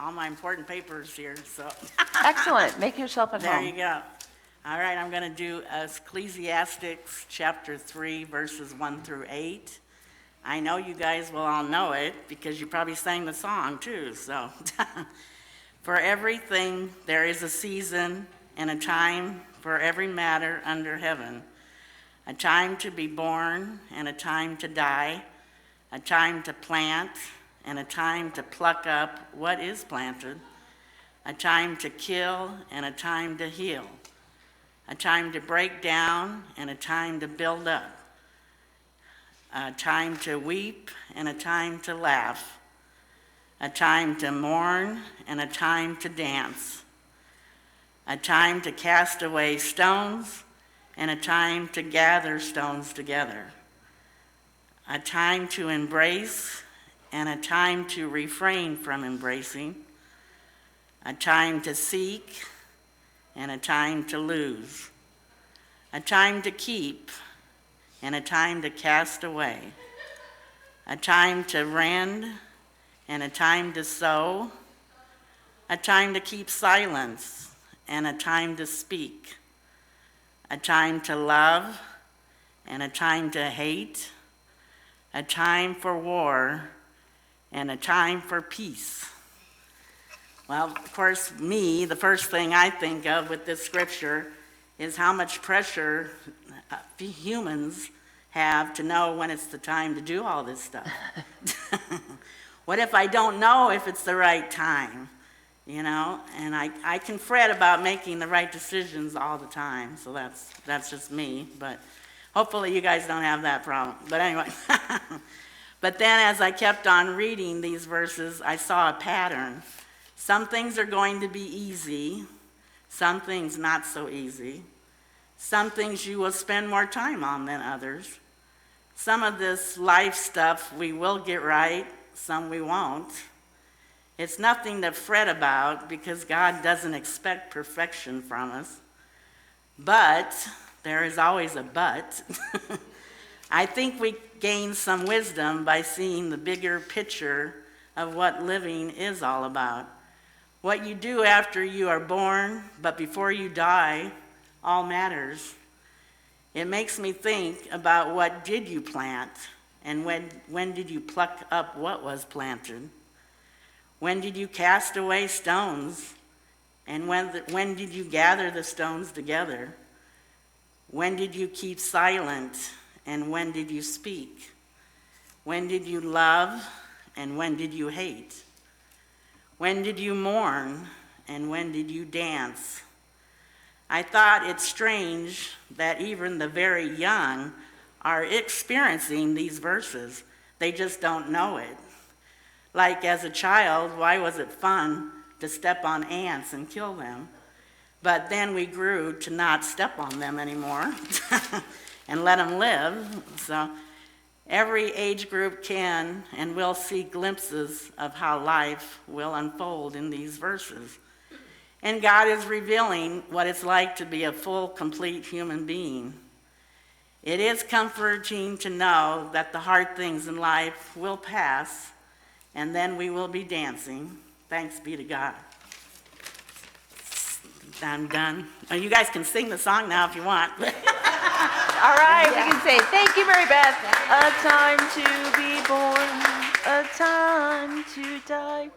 all my important papers here, so. Excellent. Make yourself at There home. you go. All right, I'm going to do Ecclesiastes chapter 3, verses 1 through 8. I know you guys will all know it because you probably sang the song too, so. For everything there is a season and a time for every matter under heaven, a time to be born and a time to die, a time to plant and a time to pluck up what is planted, a time to kill and a time to heal, a time to break down and a time to build up, a time to weep and a time to laugh, a time to mourn and a time to dance, a time to cast away stones and a time to gather stones together, a time to embrace and a time to refrain from embracing, a time to seek and a time to lose, a time to keep and a time to cast away, a time to rend and a time to sow, a time to keep silence and a time to speak, a time to love and a time to hate, a time for war and a time for peace. Well, of course, the first thing I think of with this scripture is how much pressure humans have to know when it's the time to do all this stuff. What if I don't know if it's the right time? You know, and I can fret about making the right decisions all the time, so that's just me, but hopefully you guys don't have that problem. But anyway, but then as I kept on reading these verses, I saw a pattern. Some things are going to be easy, some things not so easy. Some things you will spend more time on than others. Some of this life stuff we will get right, some we won't. It's nothing to fret about because God doesn't expect perfection from us. But, there is always a but. I think we gain some wisdom by seeing the bigger picture of what living is all about. What you do after you are born, but before you die, all matters. It makes me think about what did you plant, and when did you pluck up what was planted? When did you cast away stones, and when did you gather the stones together? When did you keep silent, and when did you speak? When did you love, and when did you hate? When did you mourn, and when did you dance? I thought it strange that even the very young are experiencing these verses. They just don't know it. Like as a child, why was it fun to step on ants and kill them? But then we grew to not step on them anymore and let them live. So every age group can and will see glimpses of how life will unfold in these verses. And God is revealing what it's like to be a full, complete human being. It is comforting to know that the hard things in life will pass, and then we will be dancing. Thanks be to God. I'm done. Oh, you guys can sing the song now if you want. All right, we can say, thank you, Mary Beth. A time to be born, a time to die.